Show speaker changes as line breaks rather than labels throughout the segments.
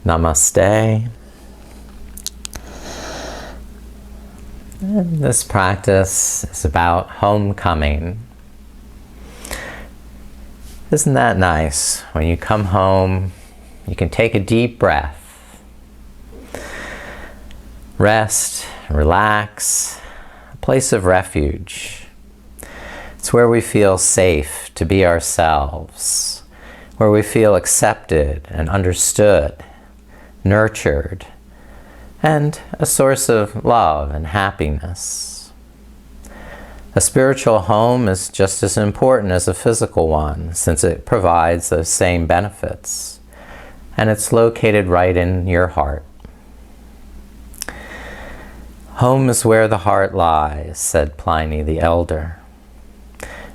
Namaste. And this practice is about homecoming. Isn't that nice? When you come home, you can take a deep breath, rest, relax, a place of refuge. It's where we feel safe to be ourselves, where we feel accepted and understood, nurtured, and a source of love and happiness. A spiritual home is just as important as a physical one, since it provides those same benefits, and it's located right in your heart. Home is where the heart lies, said Pliny the Elder.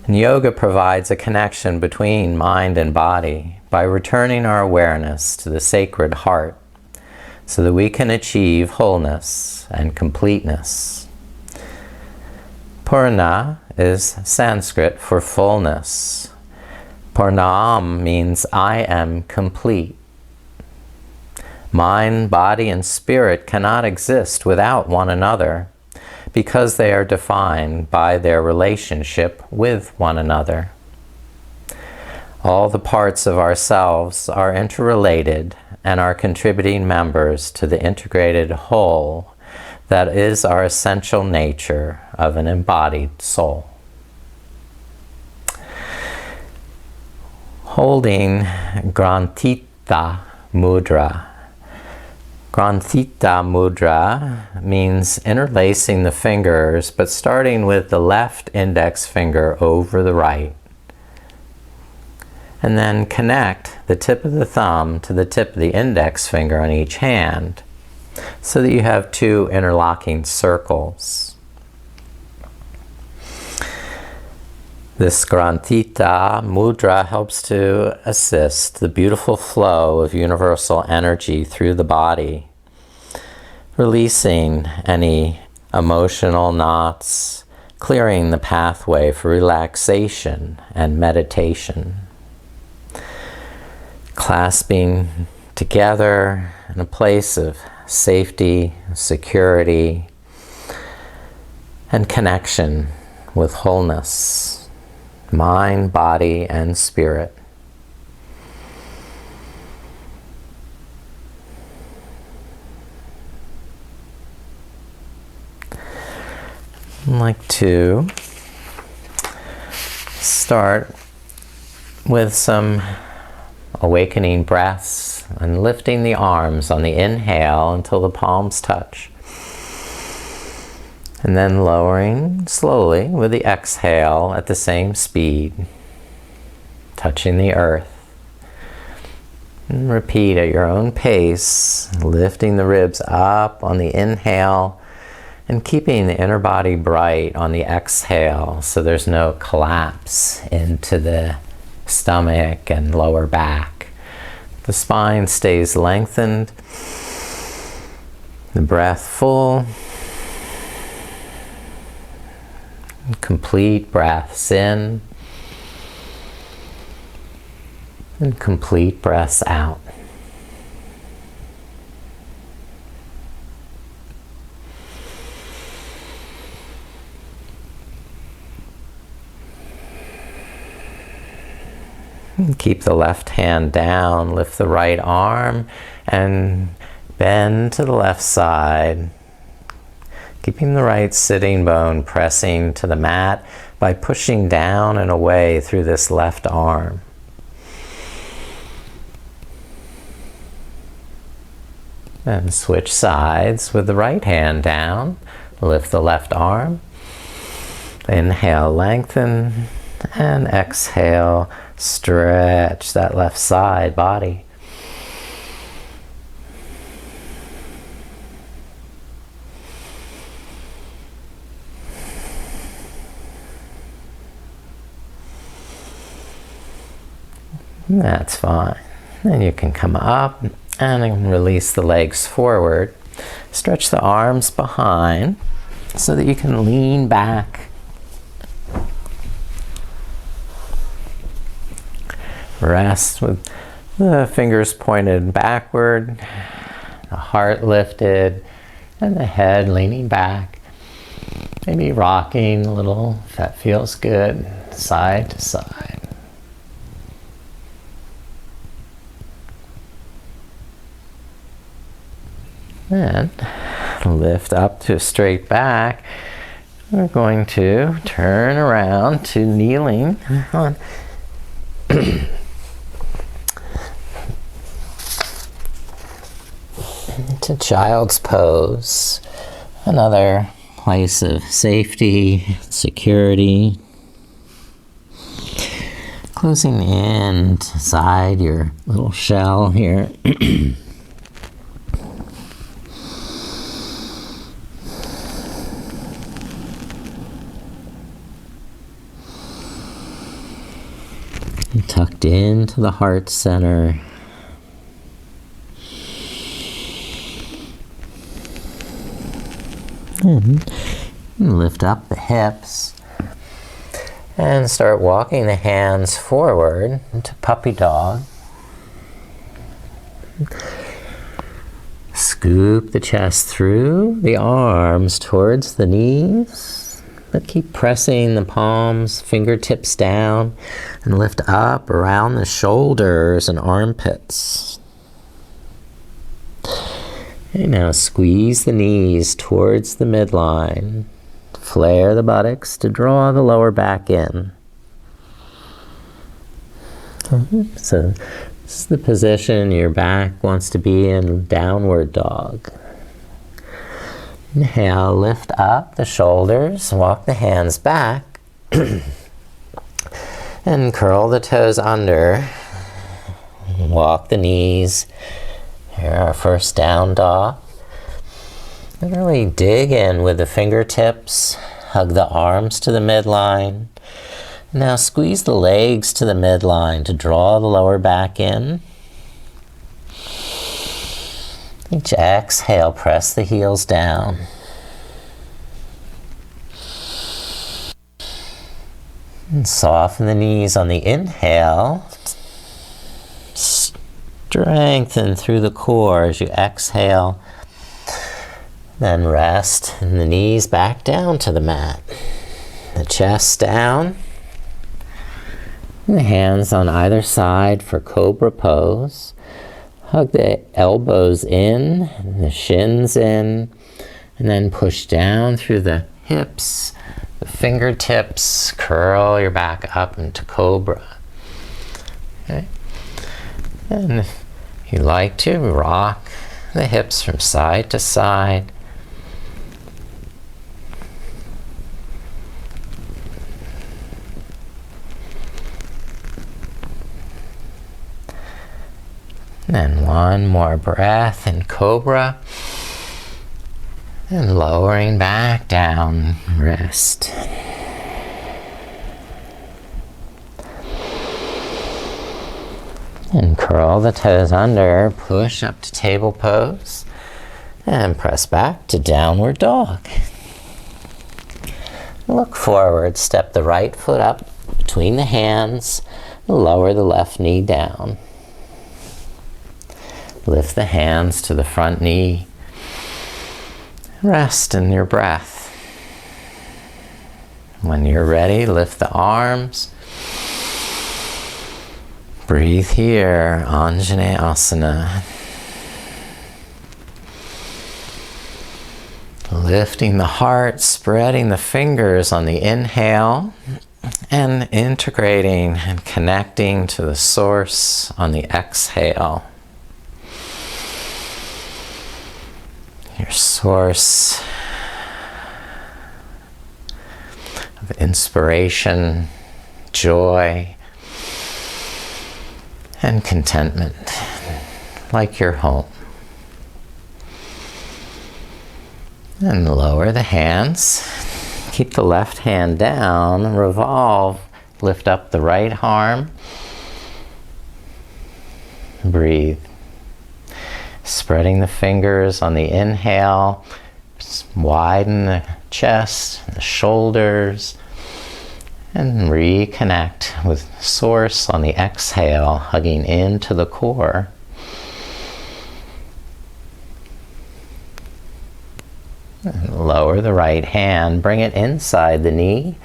And yoga provides a connection between mind and body by returning our awareness to the sacred heart so that we can achieve wholeness and completeness. Purna is Sanskrit for fullness. Purno'ham means I am complete. Mind, body, and spirit cannot exist without one another because they are defined by their relationship with one another. All the parts of ourselves are interrelated and are contributing members to the integrated whole that is our essential nature of an embodied soul. Holding Grantita Mudra. Grantita Mudra means interlacing the fingers, but starting with the left index finger over the right. And then connect the tip of the thumb to the tip of the index finger on each hand, so that you have two interlocking circles. This Grantita Mudra helps to assist the beautiful flow of universal energy through the body, releasing any emotional knots, clearing the pathway for relaxation and meditation. Clasping together in a place of safety, security, and connection with wholeness, mind, body, and spirit. I'd like to start with some awakening breaths and lifting the arms on the inhale until the palms touch. And then lowering slowly with the exhale at the same speed, touching the earth. And repeat at your own pace, lifting the ribs up on the inhale and keeping the inner body bright on the exhale so there's no collapse into the stomach and lower back. The spine stays lengthened, the breath full, complete breaths in, and complete breaths out. And keep the left hand down, lift the right arm, and bend to the left side. Keeping the right sitting bone pressing to the mat by pushing down and away through this left arm. And switch sides with the right hand down. Lift the left arm. Inhale, lengthen, and exhale, stretch that left side body. That's fine. Then you can come up and release the legs forward. Stretch the arms behind so that you can lean back. Rest with The fingers pointed backward, the heart lifted, and the head leaning back. Maybe rocking a little, if that feels good, side to side. And lift up to a straight back. We're going to turn around to kneeling on to child's pose, another place of safety, security. Closing in inside your little shell here. Tucked into the heart center. And lift up the hips and start walking the hands forward into puppy dog. Scoop the chest through the arms towards the knees, but keep pressing the palms, fingertips down, and lift up around the shoulders and armpits. Okay, now squeeze the knees towards the midline. Flare the buttocks to draw the lower back in. So this is the position your back wants to be in, downward dog. Inhale, lift up the shoulders, walk the hands back, and curl the toes under. Walk the knees. Here, our first down dog. And really dig in with the fingertips. Hug the arms to the midline. Now squeeze the legs to the midline to draw the lower back in. Each exhale, press the heels down. And soften the knees on the inhale. Strengthen through the core as you exhale. Then rest and the knees back down to the mat. The chest down. And the hands on either side for cobra pose. Hug the elbows in, and the shins in, and then push down through the hips, the fingertips, curl your back up into cobra. Okay. And if you like to, rock the hips from side to side. And one more breath in cobra. And lowering back down, rest. And curl the toes under, push up to table pose, and press back to downward dog. Look forward, step the right foot up between the hands, lower the left knee down. Lift the hands to the front knee. Rest in your breath. When you're ready, lift the arms. Breathe here, Anjaneyasana. Lifting the heart, spreading the fingers on the inhale, and integrating and connecting to the source on the exhale. Your source of inspiration, joy, and contentment, like your home. And lower the hands. Keep the left hand down, revolve, lift up the right arm. Breathe. Spreading the fingers on the inhale, widen the chest, the shoulders, And reconnect with Source on the exhale, hugging into the core. And lower the right hand, bring it inside the knee,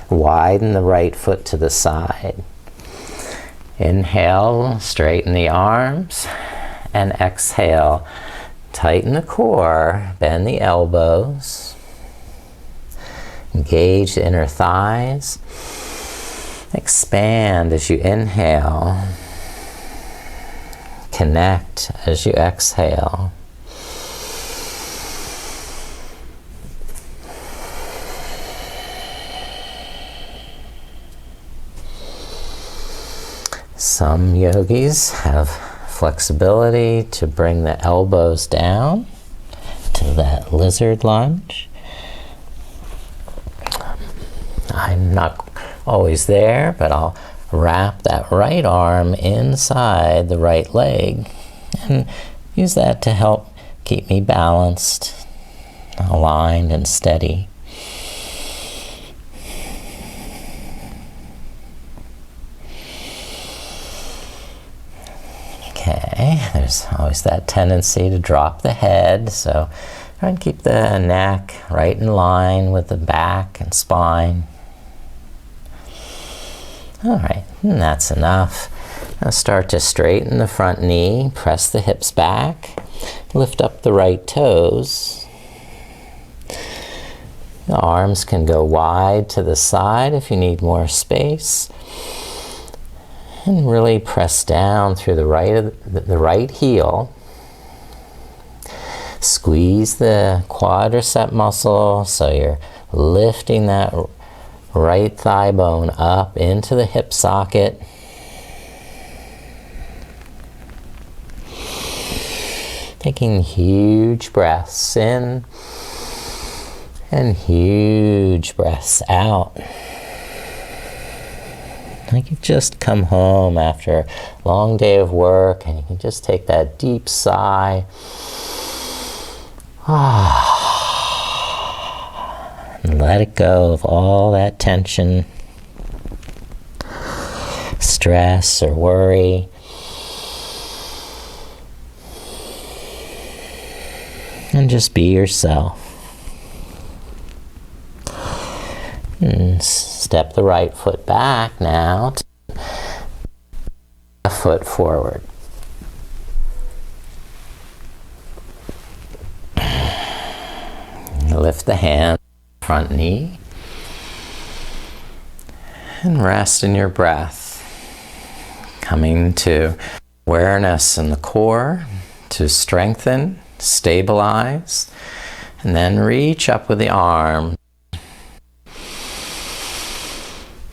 widen the right foot to the side. Inhale, straighten the arms, and exhale, tighten the core, bend the elbows. Engage the inner thighs. Expand as you inhale. Connect as you exhale. Some yogis have flexibility to bring the elbows down to that lizard lunge. I'm not always there, but I'll wrap that right arm inside the right leg and use that to help keep me balanced, aligned, and steady. Okay, there's always that tendency to drop the head, so try and keep the neck right in line with the back and spine. All right, and that's enough. Now start to straighten the front knee, press the hips back, lift up the right toes. The arms can go wide to the side if you need more space. And really press down through the right heel. Squeeze the quadricep muscle so you're lifting that right thigh bone up into the hip socket. Taking huge breaths in and huge breaths out. Like you've just come home after a long day of work and you can just take that deep sigh. And let it go of all that tension, stress, or worry. And just be yourself. And step the right foot back now. A foot forward. Lift the hand, front knee. And rest in your breath. Coming to awareness in the core to strengthen, stabilize, and then reach up with the arm.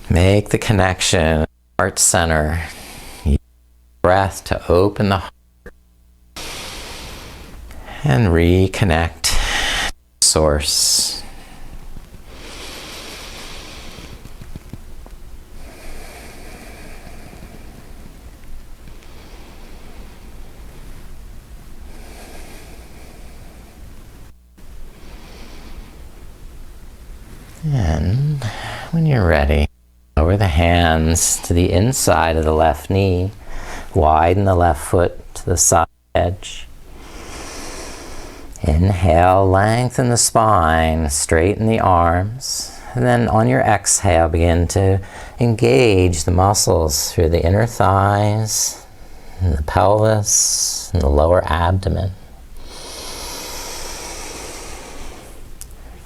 Make the connection, heart center. Use breath to open the heart. And reconnect to Source. And when you're ready, lower the hands to the inside of the left knee. Widen the left foot to the side edge. Inhale, lengthen the spine, straighten the arms. And then on your exhale, begin to engage the muscles through the inner thighs, and the pelvis, and the lower abdomen.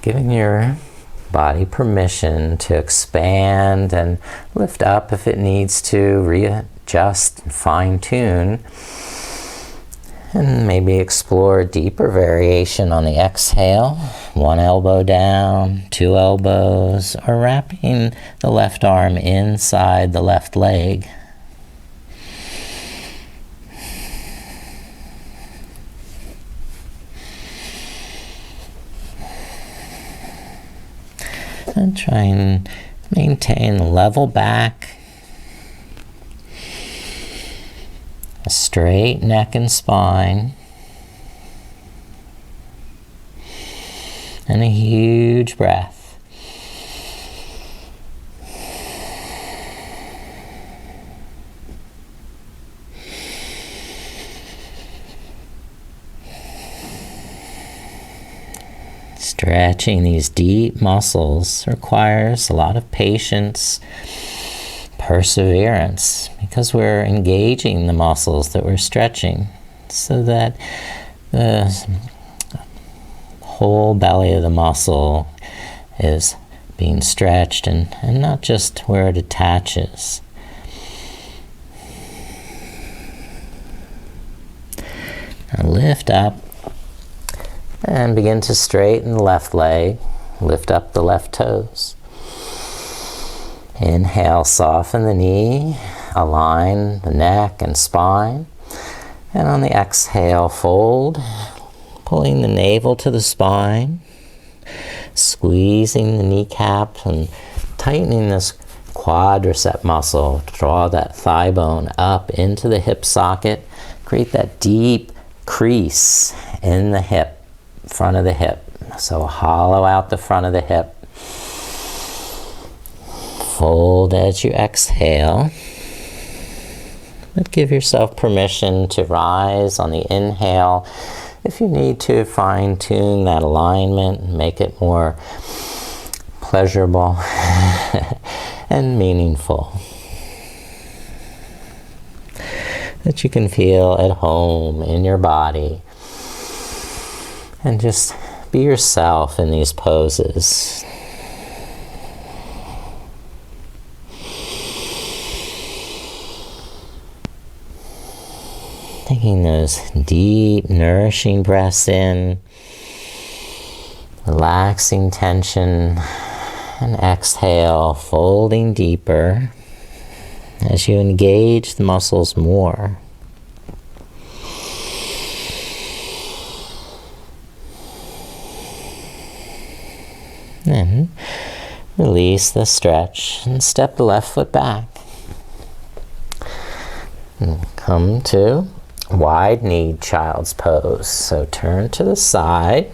Giving your body permission to expand and lift up if it needs to, readjust and fine-tune, and maybe explore deeper variation on the exhale. One elbow down, two elbows, or wrapping the left arm inside the left leg. And try and maintain level back, a straight neck and spine, and a huge breath. Stretching these deep muscles requires a lot of patience, perseverance, because we're engaging the muscles that we're stretching so that the whole belly of the muscle is being stretched and not just where it attaches. Now lift up and begin to straighten the left leg. Lift up the left toes. Inhale, soften the knee, align the neck and spine. And on the exhale, fold, pulling the navel to the spine, squeezing the kneecap and tightening this quadricep muscle. Draw that thigh bone up into the hip socket. Create that deep crease in the hip. Front of the hip. So hollow out the front of the hip. Fold as you exhale. But give yourself permission to rise on the inhale. If you need to fine-tune that alignment, make it more pleasurable and meaningful. That you can feel at home in your body. And just be yourself in these poses. Taking those deep, nourishing breaths in, relaxing tension, and exhale, folding deeper as you engage the muscles more. Then release the stretch and step the left foot back. And come to wide-kneed child's pose. So turn to the side,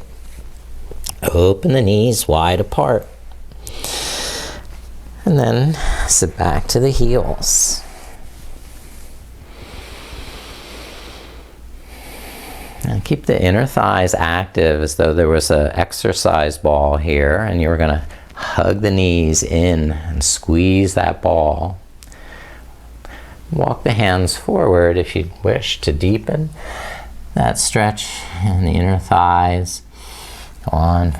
open the knees wide apart, and then sit back to the heels. And keep the inner thighs active as though there was an exercise ball here and you were going to hug the knees in and squeeze that ball. Walk the hands forward if you wish to deepen that stretch in the inner thighs. Go on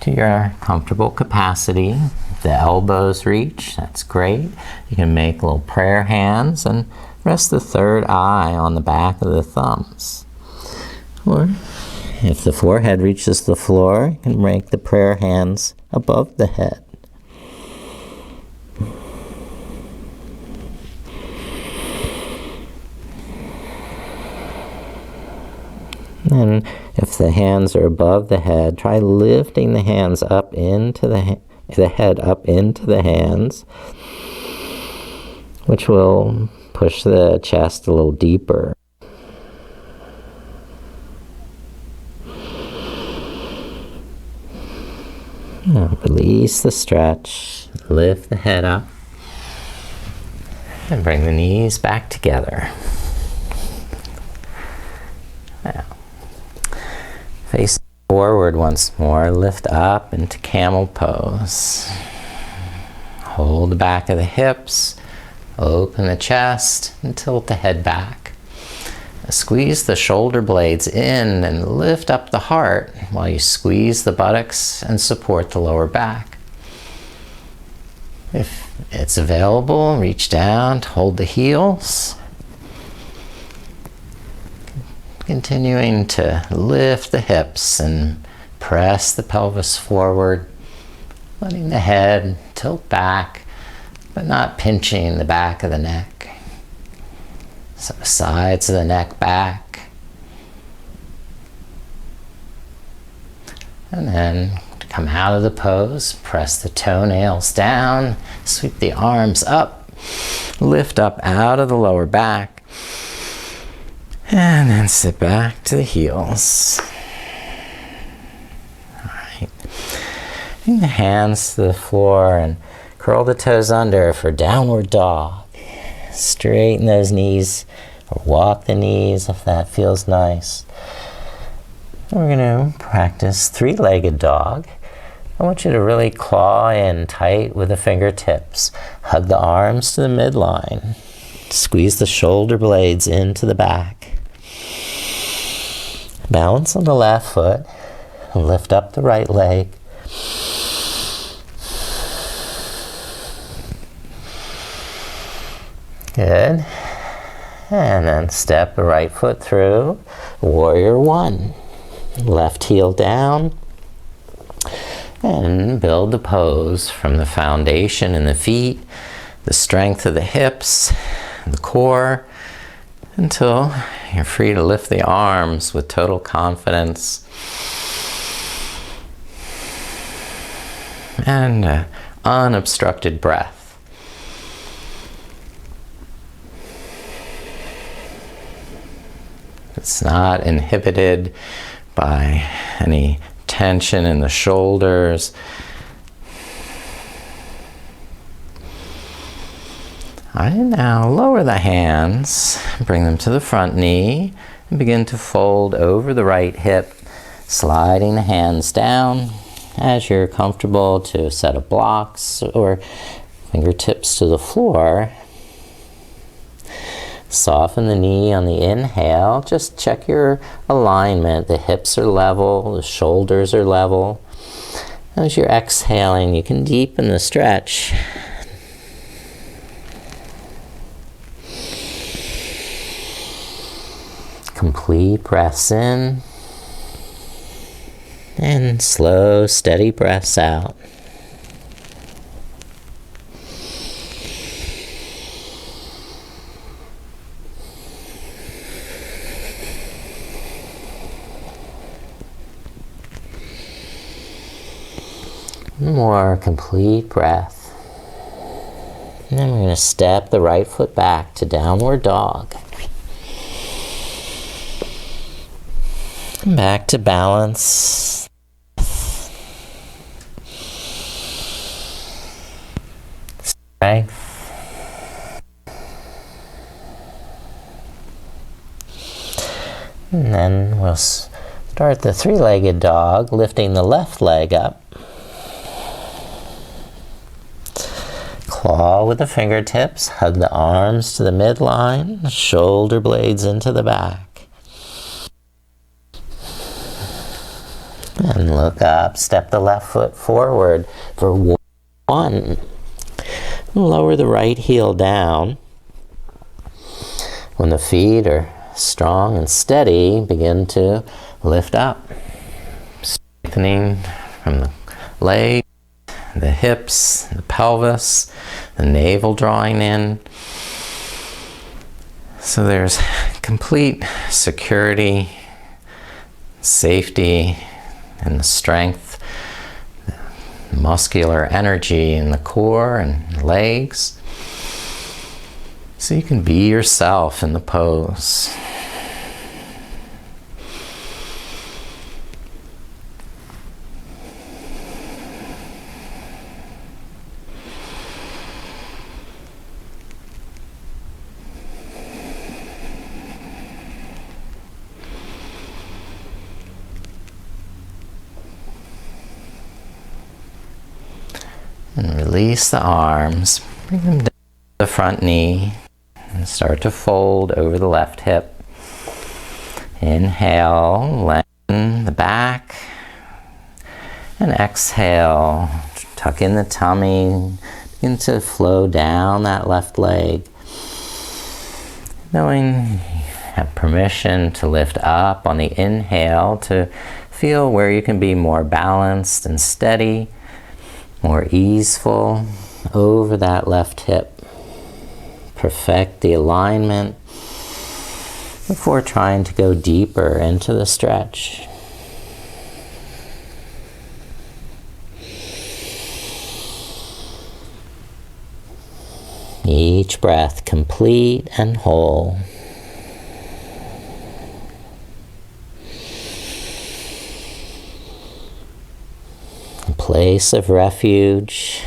to your comfortable capacity. The elbows reach, that's great. You can make little prayer hands and rest the third eye on the back of the thumbs. Or if the forehead reaches the floor, you can make the prayer hands above the head. And if the hands are above the head, try lifting the hands up into the head up into the hands, which will push the chest a little deeper. Now release the stretch, lift the head up, and bring the knees back together. Now, face forward once more, lift up into camel pose. Hold the back of the hips, open the chest, and tilt the head back. Squeeze the shoulder blades in and lift up the heart while you squeeze the buttocks and support the lower back. If it's available, reach down to hold the heels. Continuing to lift the hips and press the pelvis forward, letting the head tilt back, but not pinching the back of the neck. So sides of the neck back. And then to come out of the pose, press the toenails down, sweep the arms up, lift up out of the lower back, and then sit back to the heels. All right. Bring the hands to the floor and curl the toes under for downward dog. Straighten those knees or walk the knees if that feels nice. We're going to practice three-legged dog. I want you to really claw in tight with the fingertips. Hug the arms to the midline. Squeeze the shoulder blades into the back. Balance on the left foot. Lift up the right leg. Good. And then step the right foot through. Warrior one. Left heel down. And build the pose from the foundation in the feet, the strength of the hips, the core, until you're free to lift the arms with total confidence. And unobstructed breath. It's not inhibited by any tension in the shoulders. All right, now lower the hands, bring them to the front knee, and begin to fold over the right hip, sliding the hands down as you're comfortable to a set of blocks or fingertips to the floor. Soften the knee on the inhale. Just check your alignment. The hips are level, the shoulders are level. As you're exhaling, you can deepen the stretch. Complete breaths in. And slow, steady breaths out. More complete breath. And then we're going to step the right foot back to downward dog. And back to balance. Strength. And then we'll start the three-legged dog, lifting the left leg up. Claw with the fingertips, hug the arms to the midline, shoulder blades into the back. And look up, step the left foot forward for one. Lower the right heel down. When the feet are strong and steady, begin to lift up. Strengthening from the leg, the hips, the pelvis, the navel drawing in. So there's complete security, safety, and the strength, the muscular energy in the core and legs. So you can be yourself in the pose. And release the arms, bring them down to the front knee, and start to fold over the left hip. Inhale, lengthen the back, and exhale, tuck in the tummy, begin to flow down that left leg. Knowing you have permission to lift up on the inhale, to feel where you can be more balanced and steady, more easeful over that left hip. Perfect the alignment before trying to go deeper into the stretch. Each breath complete and whole. A place of refuge,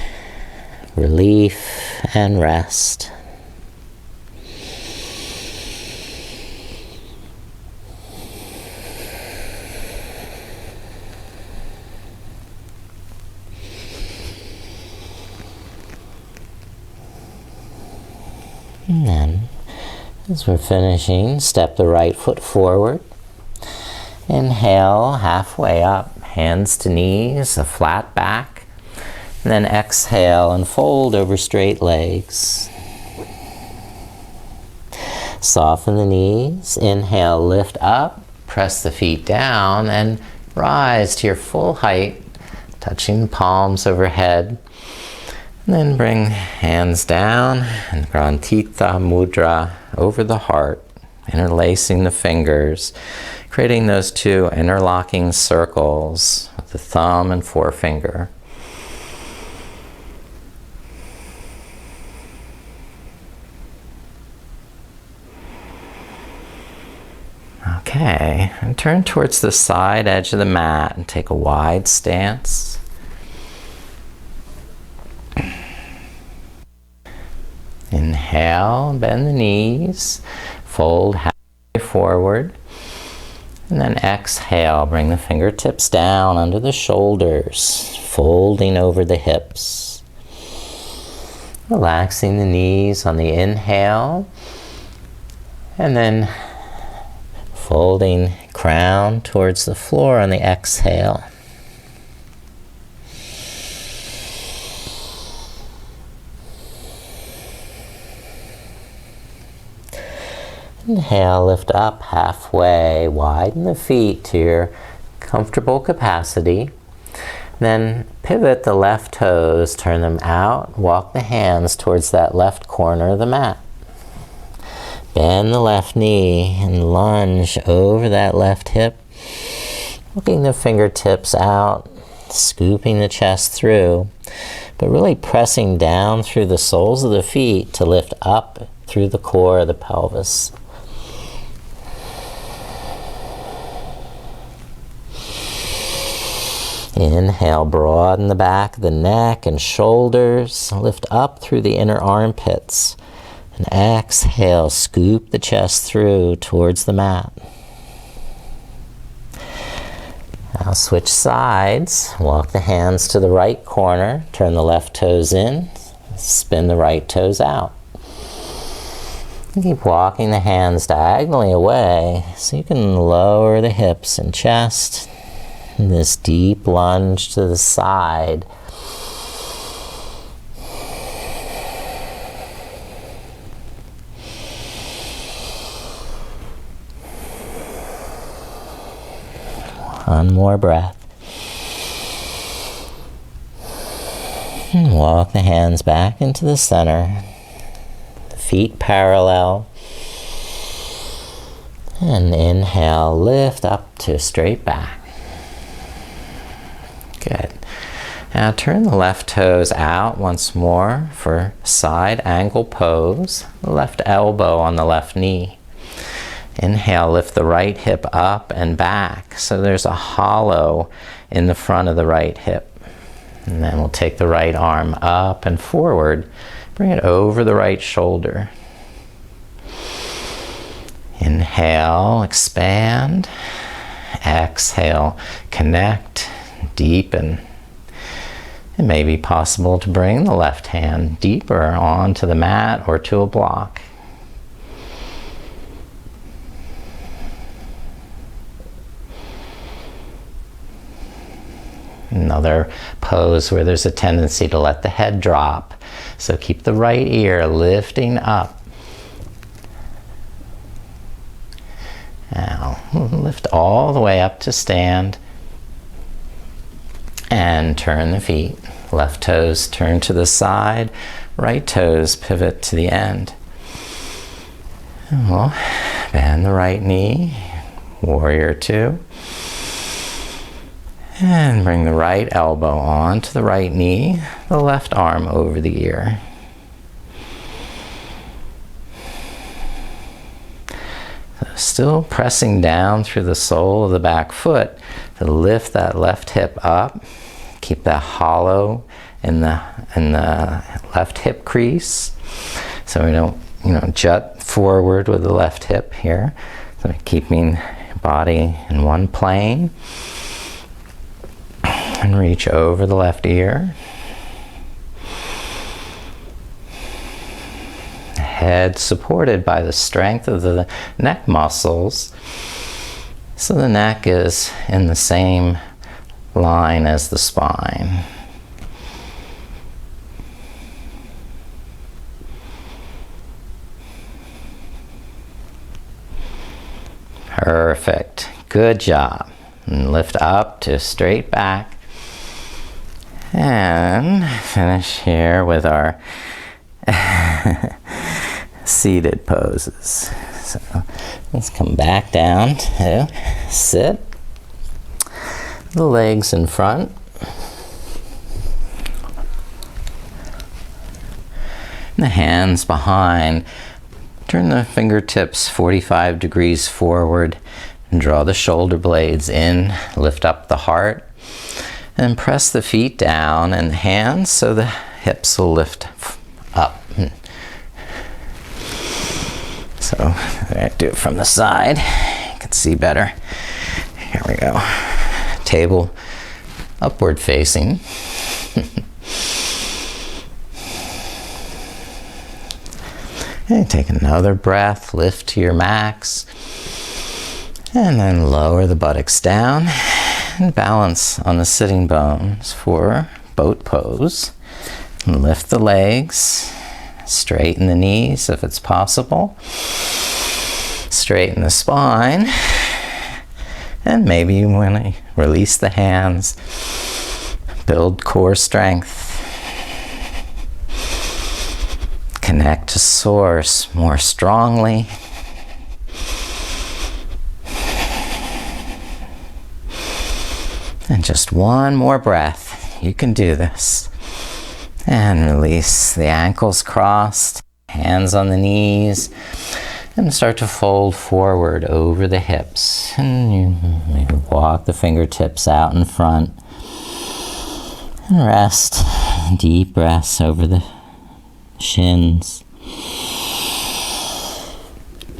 relief, and rest. And then, as we're finishing, step the right foot forward. Inhale, halfway up, hands to knees, a flat back. And then exhale and fold over straight legs. Soften the knees. Inhale, lift up, press the feet down, and rise to your full height, touching the palms overhead. And then bring hands down and Grantita Mudra over the heart, interlacing the fingers, creating those two interlocking circles with the thumb and forefinger. Okay, and turn towards the side edge of the mat and take a wide stance. Inhale, bend the knees, fold halfway forward. And then exhale, bring the fingertips down under the shoulders, folding over the hips. Relaxing the knees on the inhale, and then folding crown towards the floor on the exhale. Inhale, lift up halfway, widen the feet to your comfortable capacity. Then pivot the left toes, turn them out, walk the hands towards that left corner of the mat. Bend the left knee and lunge over that left hip, looking the fingertips out, scooping the chest through, but really pressing down through the soles of the feet to lift up through the core of the pelvis. Inhale, broaden the back of the neck and shoulders, lift up through the inner armpits. And exhale, scoop the chest through towards the mat. Now switch sides, walk the hands to the right corner, turn the left toes in, spin the right toes out. And keep walking the hands diagonally away so you can lower the hips and chest. And this deep lunge to the side. One more breath. And walk the hands back into the center. The feet parallel. And inhale, lift up to straight back. Good. Now turn the left toes out once more for side angle pose. The left elbow on the left knee. Inhale, lift the right hip up and back. So there's a hollow in the front of the right hip. And then we'll take the right arm up and forward. Bring it over the right shoulder. Inhale, expand. Exhale, connect, deepen. It may be possible to bring the left hand deeper onto the mat or to a block. Another pose where there's a tendency to let the head drop. So keep the right ear lifting up. Now lift all the way up to stand. And turn the feet. Left toes turn to the side. Right toes pivot to the end. And we'll bend the right knee. Warrior two. And bring the right elbow onto the right knee, the left arm over the ear. So still pressing down through the sole of the back foot to lift that left hip up. Keep that hollow in the left hip crease, so we don't jut forward with the left hip here. So keeping body in one plane. And reach over the left ear. head supported by the strength of the neck muscles. So the neck is in the same line as the spine. Perfect. Good job. And lift up to straight back. And finish here with our seated poses. So let's come back down to sit. The legs in front. And the hands behind. Turn the fingertips 45 degrees forward and draw the shoulder blades in. Lift up the heart. And press the feet down and the hands so the hips will lift up. So I do it from the side. You can see better. Here we go. Table upward facing. And take another breath. Lift to your max. And then lower the buttocks down. And balance on the sitting bones for boat pose. And lift the legs, straighten the knees if it's possible, straighten the spine, and maybe you want to release the hands, build core strength, connect to source more strongly. And just one more breath. You can do this. And release the ankles crossed, hands on the knees, and start to fold forward over the hips. And you maybe walk the fingertips out in front. And rest. Deep breaths over the shins.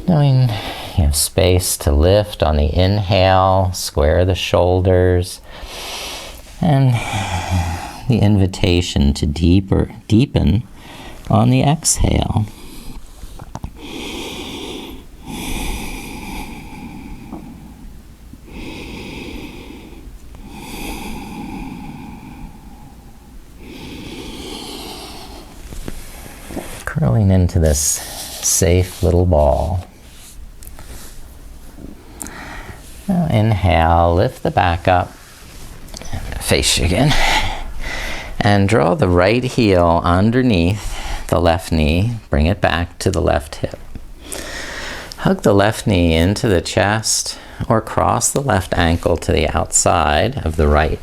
Knowing you have space to lift on the inhale, square the shoulders, and the invitation to deepen on the exhale. Curling into this safe little ball. Now inhale, lift the back up, face you again, and draw the right heel underneath the left knee, bring it back to the left hip. Hug the left knee into the chest or cross the left ankle to the outside of the right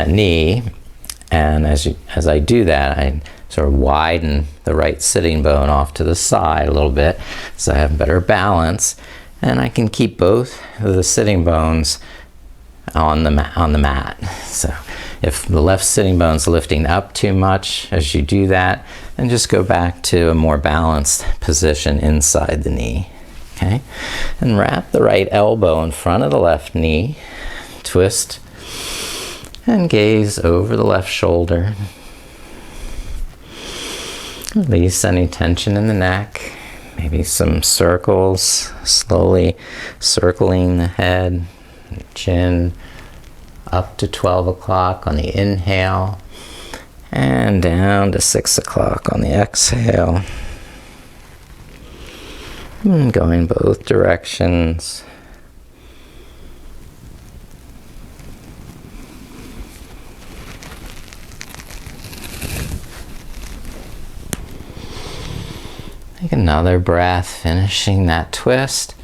knee, and as I do that, I sort of widen the right sitting bone off to the side a little bit so I have better balance. And I can keep both of the sitting bones on the mat. So if the left sitting bone's lifting up too much as you do that, then just go back to a more balanced position inside the knee. Okay? And wrap the right elbow in front of the left knee. Twist and gaze over the left shoulder. Release any tension in the neck. Maybe some circles, slowly circling the head, chin up to 12 o'clock on the inhale, and down to 6 o'clock on the exhale. And going both directions. Take another breath, finishing that twist.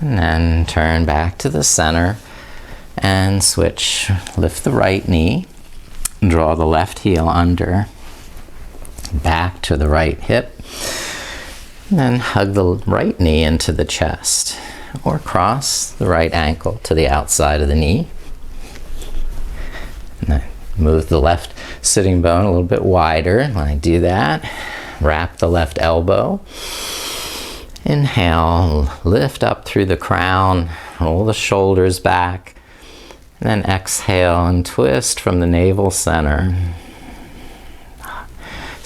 And then turn back to the center and switch. Lift the right knee, draw the left heel under, back to the right hip, and then hug the right knee into the chest, or cross the right ankle to the outside of the knee. And then move the left sitting bone a little bit wider. When I do that, wrap the left elbow. Inhale, lift up through the crown, roll the shoulders back, and then exhale and twist from the navel center.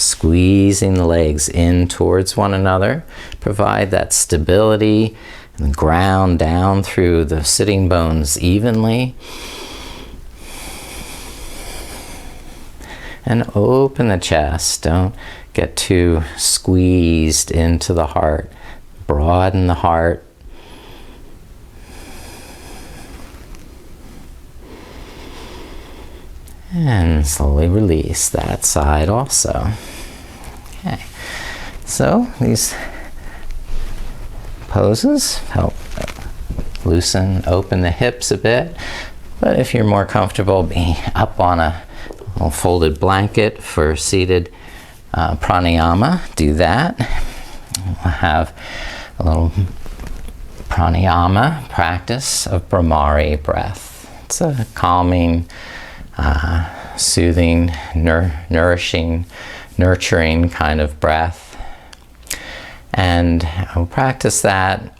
Squeezing the legs in towards one another. Provide that stability and ground down through the sitting bones evenly. And open the chest. Don't get too squeezed into the heart. Broaden the heart. And slowly release that side also. Okay. So these poses help loosen, open the hips a bit. But if you're more comfortable being up on a little folded blanket for seated pranayama, do that. We'll have a little pranayama practice of Brahmari breath. It's a calming, soothing, nourishing, nurturing kind of breath. And we'll practice that,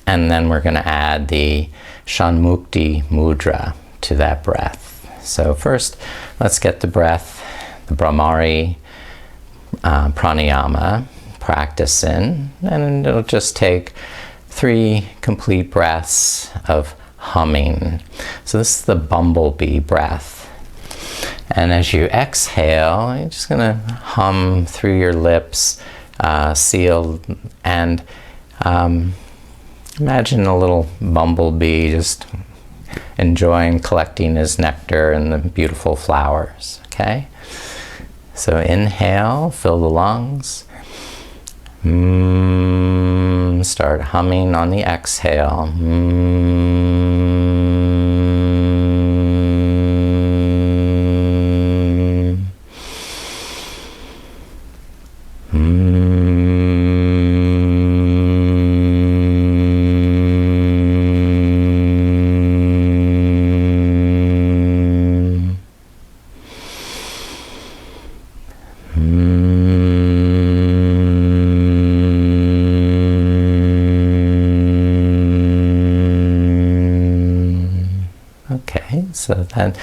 and then we're going to add the Shanmukti mudra to that breath. So first, let's get the breath, the Brahmari pranayama practice in, and it'll just take 3 complete breaths of humming. So this is the bumblebee breath. And as you exhale, you're just going to hum through your lips, seal, and imagine a little bumblebee just enjoying collecting his nectar and the beautiful flowers. Okay? So inhale, fill the lungs. Start humming on the exhale. So then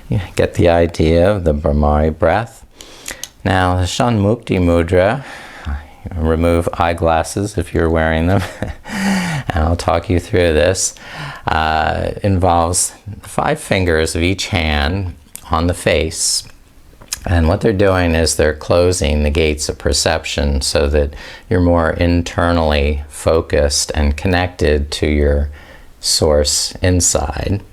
you get the idea of the Brahmari breath. Now the Shanmukti mudra, remove eyeglasses if you're wearing them, and I'll talk you through this, involves 5 fingers of each hand on the face. And what they're doing is they're closing the gates of perception so that you're more internally focused and connected to your source inside.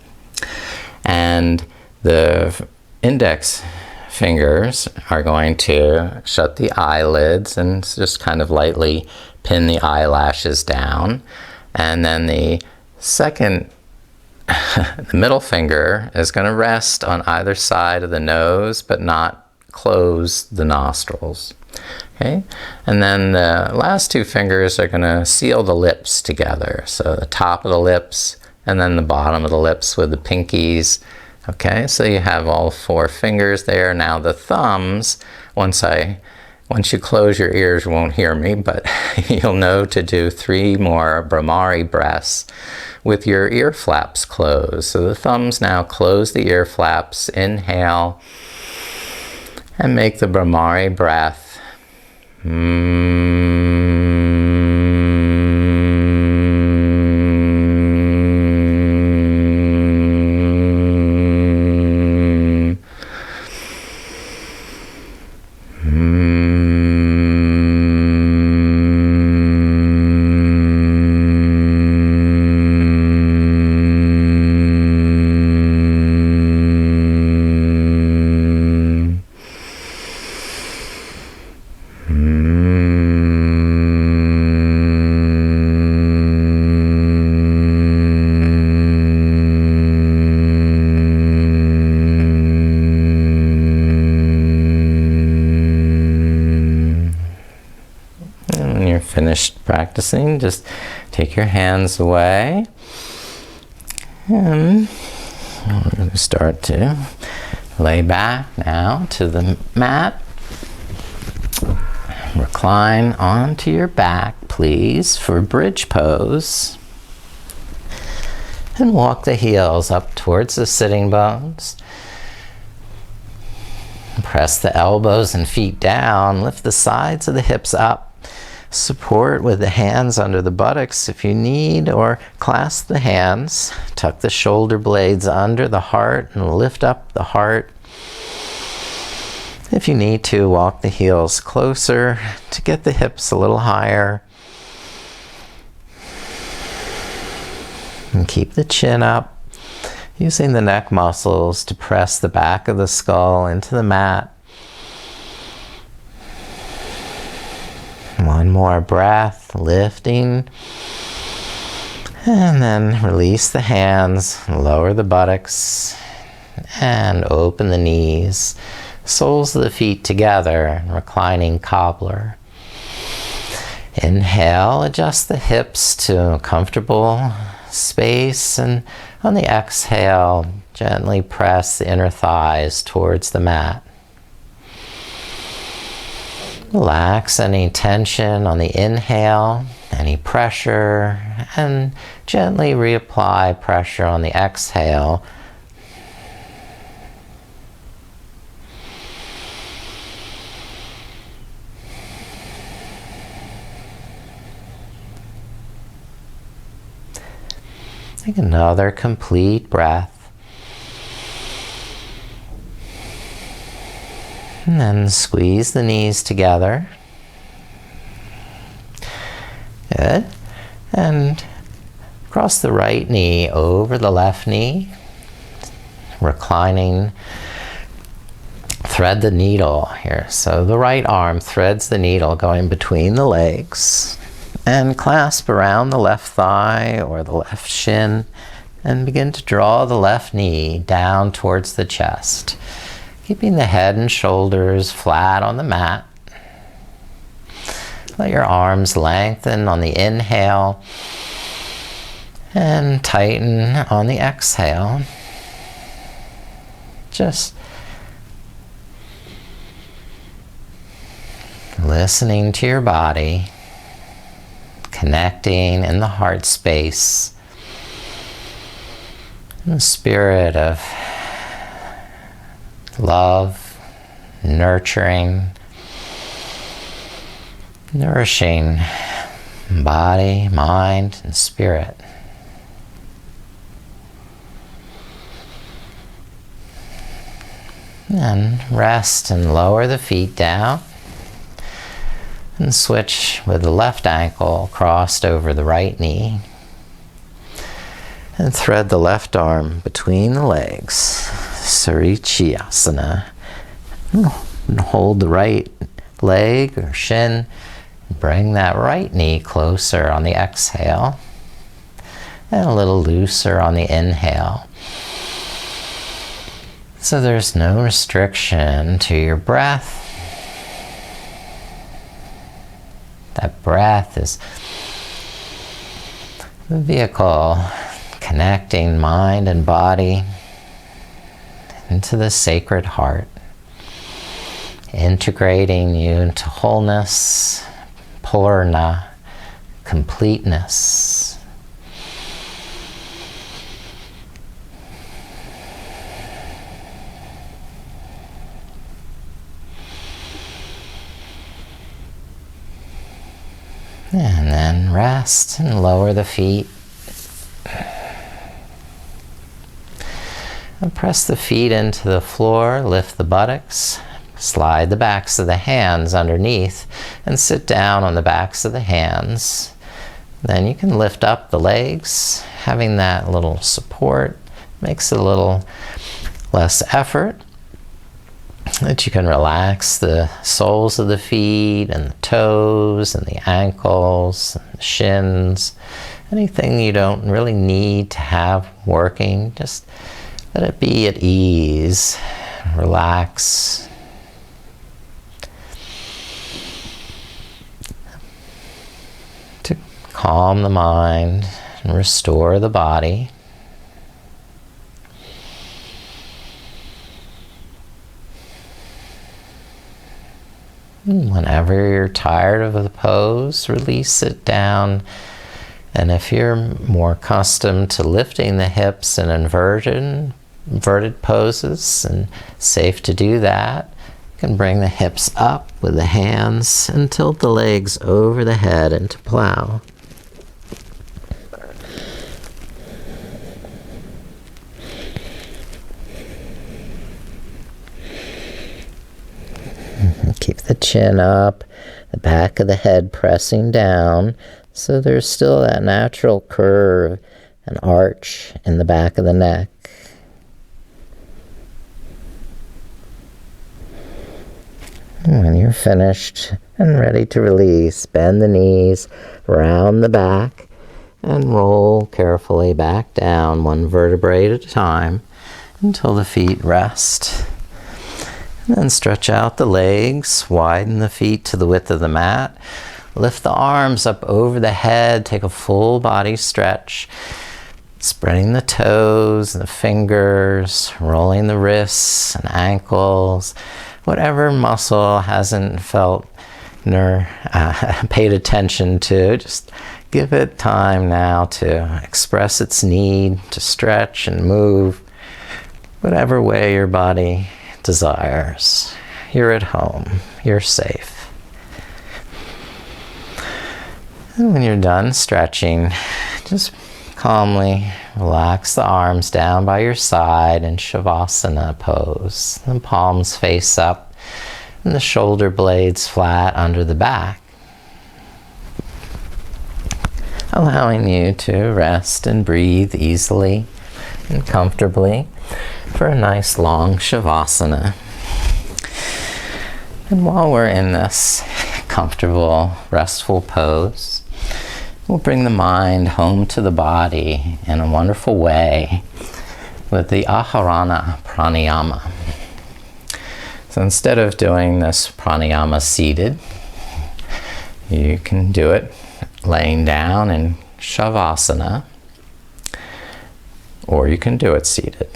And the index fingers are going to shut the eyelids and just kind of lightly pin the eyelashes down. And then the second, the middle finger is going to rest on either side of the nose, but not close the nostrils. Okay? And then the last 2 fingers are going to seal the lips together. So the top of the lips and then the bottom of the lips with the pinkies. Okay, so you have all 4 fingers there. Now the thumbs, once you close your ears, you won't hear me, but you'll know to do 3 more Brahmari breaths with your ear flaps closed. So the thumbs now close the ear flaps, inhale, and make the Brahmari breath. Finished practicing, just take your hands away, and we're going to start to lay back now to the mat. Recline onto your back, please, for bridge pose, and walk the heels up towards the sitting bones. Press the elbows and feet down. Lift the sides of the hips up. Support with the hands under the buttocks if you need, or clasp the hands. Tuck the shoulder blades under the heart and lift up the heart. If you need to, walk the heels closer to get the hips a little higher. And keep the chin up, using the neck muscles to press the back of the skull into the mat. One more breath, lifting, and then release the hands, lower the buttocks, and open the knees. Soles of the feet together, reclining cobbler. Inhale, adjust the hips to a comfortable space, and on the exhale, gently press the inner thighs towards the mat. Relax any tension on the inhale, any pressure, and gently reapply pressure on the exhale. Take another complete breath. And then squeeze the knees together. Good. And cross the right knee over the left knee. Reclining. Thread the needle here. So the right arm threads the needle going between the legs. And clasp around the left thigh or the left shin. And begin to draw the left knee down towards the chest. Keeping the head and shoulders flat on the mat. Let your arms lengthen on the inhale and tighten on the exhale. Just listening to your body, connecting in the heart space, in the spirit of love, nurturing, nourishing body, mind, and spirit. And rest and lower the feet down. And switch with the left ankle crossed over the right knee. And thread the left arm between the legs. Sarichyasana. And hold the right leg or shin. Bring that right knee closer on the exhale. And a little looser on the inhale. So there's no restriction to your breath. That breath is the vehicle connecting mind and body into the sacred heart, integrating you into wholeness, Purna, completeness. And then rest and lower the feet. And press the feet into the floor, lift the buttocks, slide the backs of the hands underneath, and sit down on the backs of the hands. Then you can lift up the legs, having that little support makes it a little less effort. That you can relax the soles of the feet and the toes and the ankles and the shins. Anything you don't really need to have working, just let it be at ease. Relax. To calm the mind and restore the body. Whenever you're tired of the pose, release it down. And if you're more accustomed to lifting the hips in inverted poses and safe to do that, can bring the hips up with the hands and tilt the legs over the head into plow. Keep the chin up, the back of the head pressing down, so there's still that natural curve and arch in the back of the neck. And when you're finished and ready to release, bend the knees, round the back, and roll carefully back down one vertebrae at a time until the feet rest. And then stretch out the legs, widen the feet to the width of the mat. Lift the arms up over the head, take a full body stretch. Spreading the toes and the fingers, rolling the wrists and ankles. Whatever muscle hasn't felt nor paid attention to, just give it time now to express its need to stretch and move whatever way your body desires. You're at home. You're safe. And when you're done stretching, just calmly relax the arms down by your side in Shavasana pose. The palms face up and the shoulder blades flat under the back. Allowing you to rest and breathe easily and comfortably for a nice long Shavasana. And while we're in this comfortable, restful pose, we'll bring the mind home to the body in a wonderful way with the Aharana pranayama. So instead of doing this pranayama seated, you can do it laying down in Shavasana, or you can do it seated.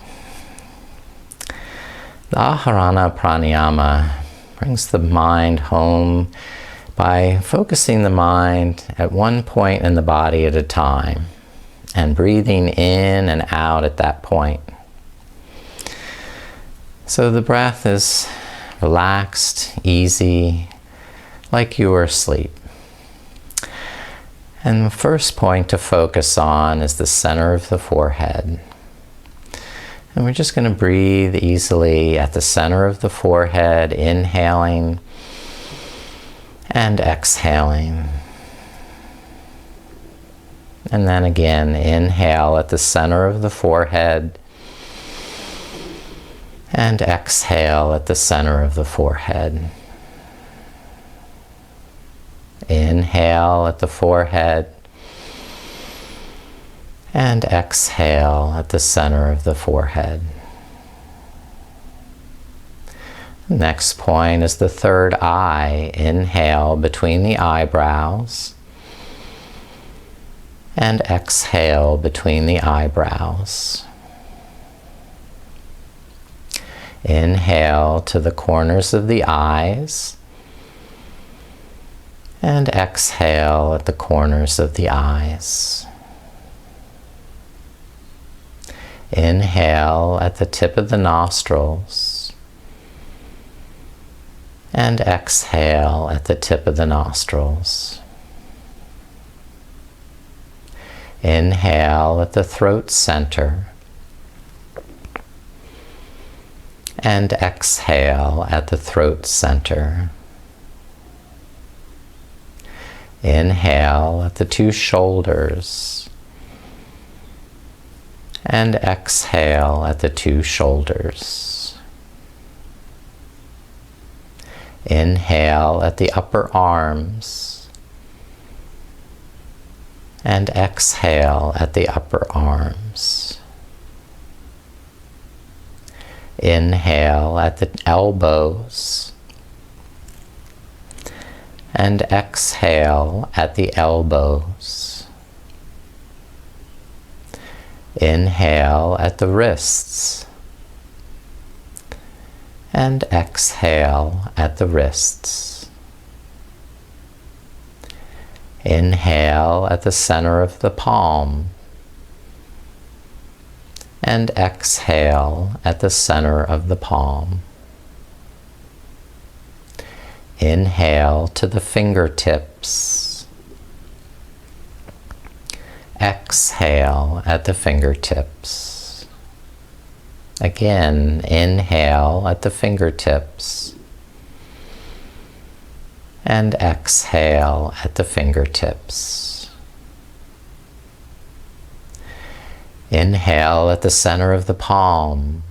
The Aharana pranayama brings the mind home by focusing the mind at one point in the body at a time and breathing in and out at that point. So the breath is relaxed, easy, like you were asleep. And the first point to focus on is the center of the forehead. And we're just going to breathe easily at the center of the forehead, inhaling and exhaling. And then again, inhale at the center of the forehead and exhale at the center of the forehead. Inhale at the forehead and exhale at the center of the forehead. Next point is the third eye. Inhale between the eyebrows and exhale between the eyebrows. Inhale to the corners of the eyes and exhale at the corners of the eyes. Inhale at the tip of the nostrils and exhale at the tip of the nostrils. Inhale at the throat center and exhale at the throat center. Inhale at the two shoulders and exhale at the two shoulders. Inhale at the upper arms and exhale at the upper arms. Inhale at the elbows and exhale at the elbows. Inhale at the wrists and exhale at the wrists. Inhale at the center of the palm and exhale at the center of the palm. Inhale to the fingertips. Exhale at the fingertips. Again, inhale at the fingertips. And exhale at the fingertips. Inhale at the center of the palm.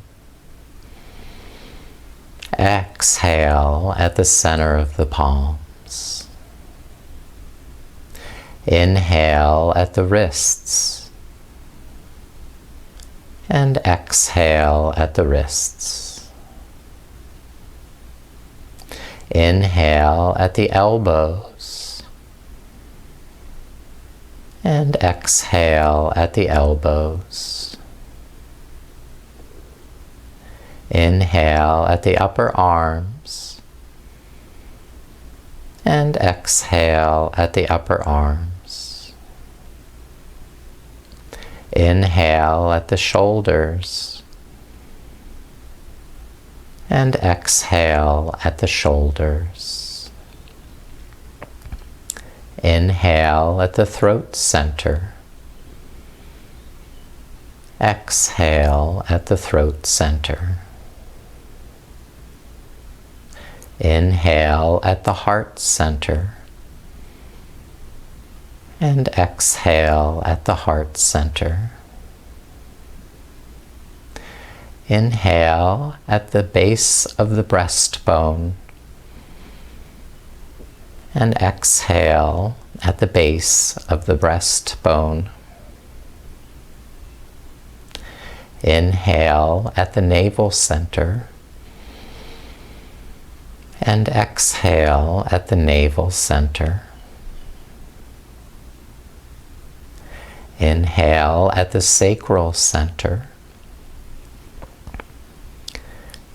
Exhale at the center of the palms. Inhale at the wrists. And exhale at the wrists. Inhale at the elbows. And exhale at the elbows. Inhale at the upper arms. And exhale at the upper arms. Inhale at the shoulders. And exhale at the shoulders. Inhale at the throat center. Exhale at the throat center. Inhale at the heart center. And exhale at the heart center. Inhale at the base of the breastbone. And exhale at the base of the breastbone. Inhale at the navel center. And exhale at the navel center. Inhale at the sacral center.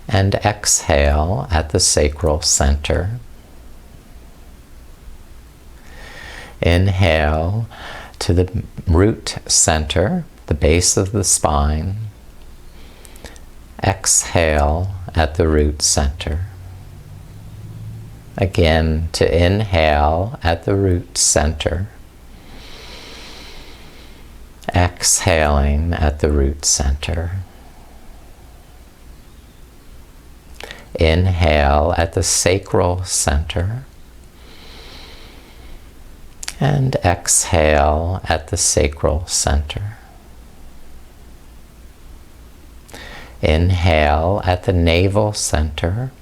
And exhale at the sacral center. Inhale to the root center, the base of the spine. Exhale at the root center. Again, to inhale at the root center. Exhaling at the root center. Inhale at the sacral center. And exhale at the sacral center. Inhale at the navel center.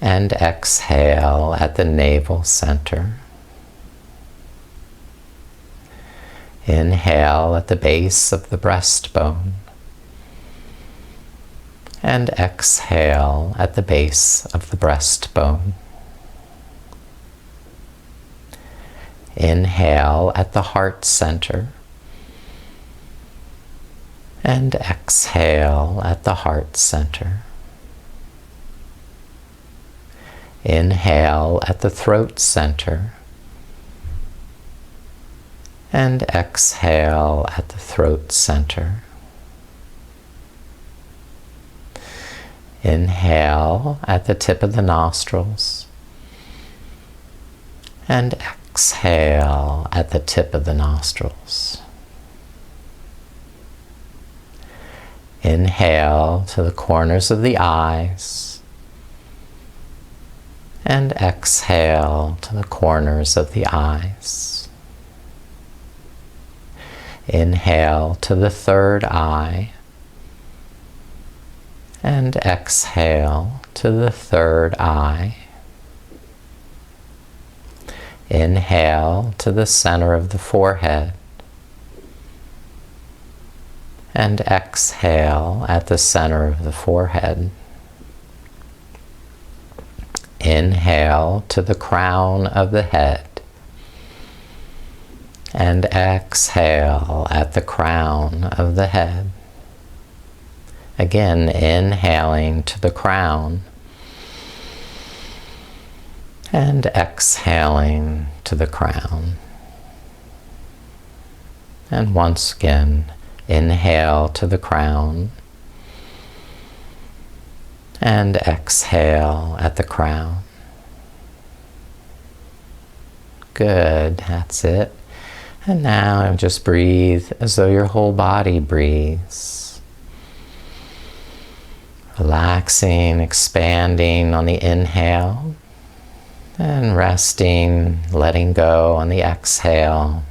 And exhale at the navel center. Inhale at the base of the breastbone. And exhale at the base of the breastbone. Inhale at the heart center. And exhale at the heart center. Inhale at the throat center. And exhale at the throat center. Inhale at the tip of the nostrils. And exhale at the tip of the nostrils. Inhale to the corners of the eyes. And exhale to the corners of the eyes. Inhale to the third eye. And exhale to the third eye. Inhale to the center of the forehead. And exhale at the center of the forehead. Inhale to the crown of the head. And exhale at the crown of the head. Again, inhaling to the crown. And exhaling to the crown. And once again, inhale to the crown. And exhale at the crown. Good, that's it. And now just breathe as though your whole body breathes. Relaxing, expanding on the inhale, and resting, letting go on the exhale.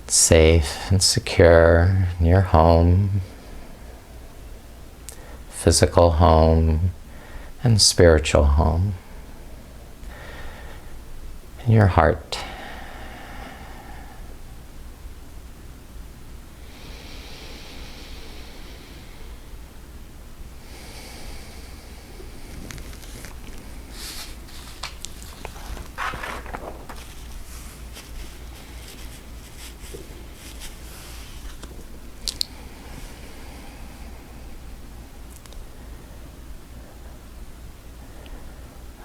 Safe and secure in your home, physical home and spiritual home, in your heart.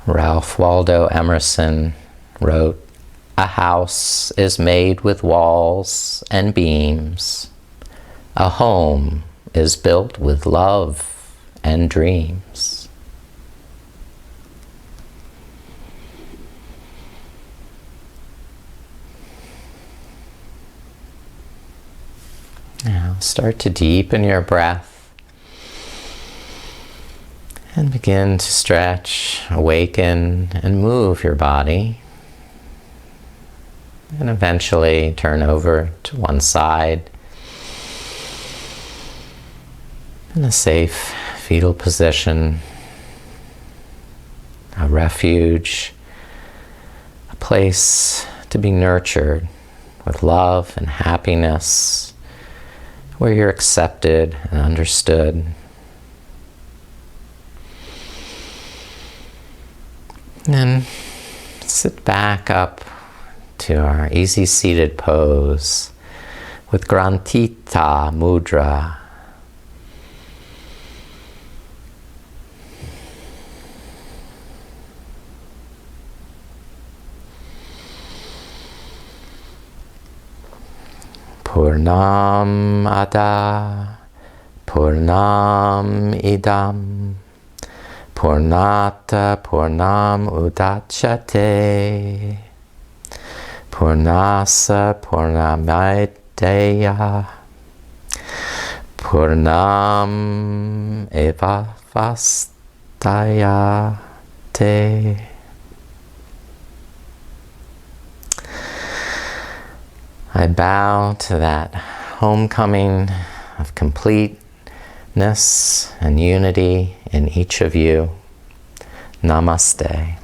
Ralph Waldo Emerson wrote, "A house is made with walls and beams. A home is built with love and dreams." Now start to deepen your breath. And begin to stretch, awaken, and move your body. And eventually turn over to one side in a safe fetal position, a refuge, a place to be nurtured with love and happiness, where you're accepted and understood. And then sit back up to our easy seated pose with Grantita Mudra. Purnam Ada Purnam Idam Purnata Purnam Udachyate Purnasa Purnamadeya Purnam Evavastayate. I bow to that homecoming of completeness and unity in each of you. Namaste.